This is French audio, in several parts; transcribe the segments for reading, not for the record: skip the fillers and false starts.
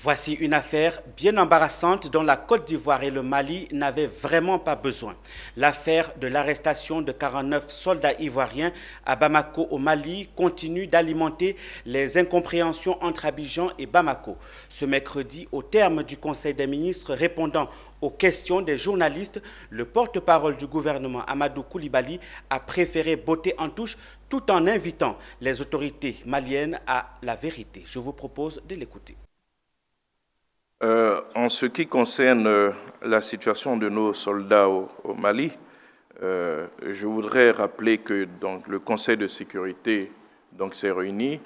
Voici une affaire bien embarrassante dont la Côte d'Ivoire et le Mali n'avaient vraiment pas besoin. L'affaire de l'arrestation de 49 soldats ivoiriens à Bamako au Mali continue d'alimenter les incompréhensions entre Abidjan et Bamako. Ce mercredi, au terme du Conseil des ministres répondant aux questions des journalistes, le porte-parole du gouvernement Amadou Koulibaly a préféré botter en touche tout en invitant les autorités maliennes à la vérité. Je vous propose de l'écouter. En ce qui concerne la situation de nos soldats au Mali, je voudrais rappeler que le Conseil de sécurité s'est réuni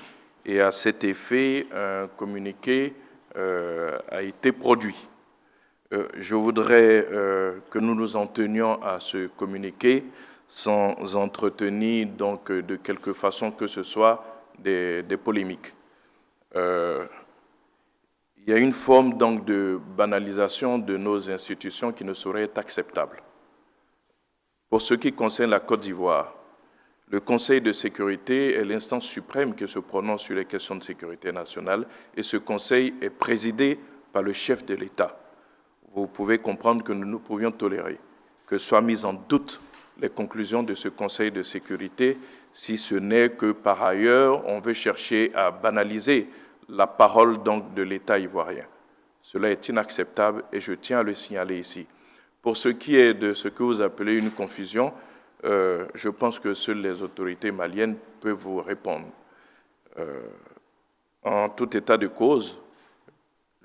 et à cet effet, un communiqué a été produit. Je voudrais que nous nous en tenions à ce communiqué sans entretenir de quelque façon que ce soit des polémiques. Il y a une forme de banalisation de nos institutions qui ne saurait être acceptable. Pour ce qui concerne la Côte d'Ivoire, le Conseil de sécurité est l'instance suprême qui se prononce sur les questions de sécurité nationale et ce Conseil est présidé par le chef de l'État. Vous pouvez comprendre que nous ne pouvions tolérer que soient mises en doute les conclusions de ce Conseil de sécurité, si ce n'est que par ailleurs on veut chercher à banaliser la parole de l'État ivoirien. Cela est inacceptable et je tiens à le signaler ici. Pour ce qui est de ce que vous appelez une confusion, je pense que seules les autorités maliennes peuvent vous répondre. En tout état de cause,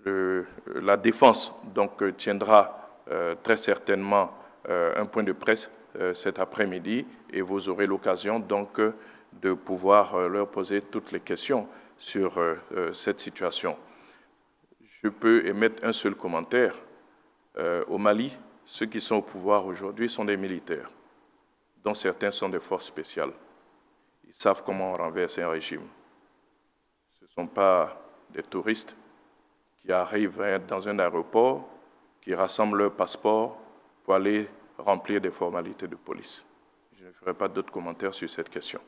la défense tiendra très certainement un point de presse cet après-midi et vous aurez l'occasion de pouvoir leur poser toutes les questions sur cette situation. Je peux émettre un seul commentaire. Au Mali, ceux qui sont au pouvoir aujourd'hui sont des militaires, dont certains sont des forces spéciales. Ils savent comment on renverse un régime. Ce ne sont pas des touristes qui arrivent dans un aéroport, qui rassemblent leur passeport pour aller remplir des formalités de police. Je ne ferai pas d'autres commentaires sur cette question.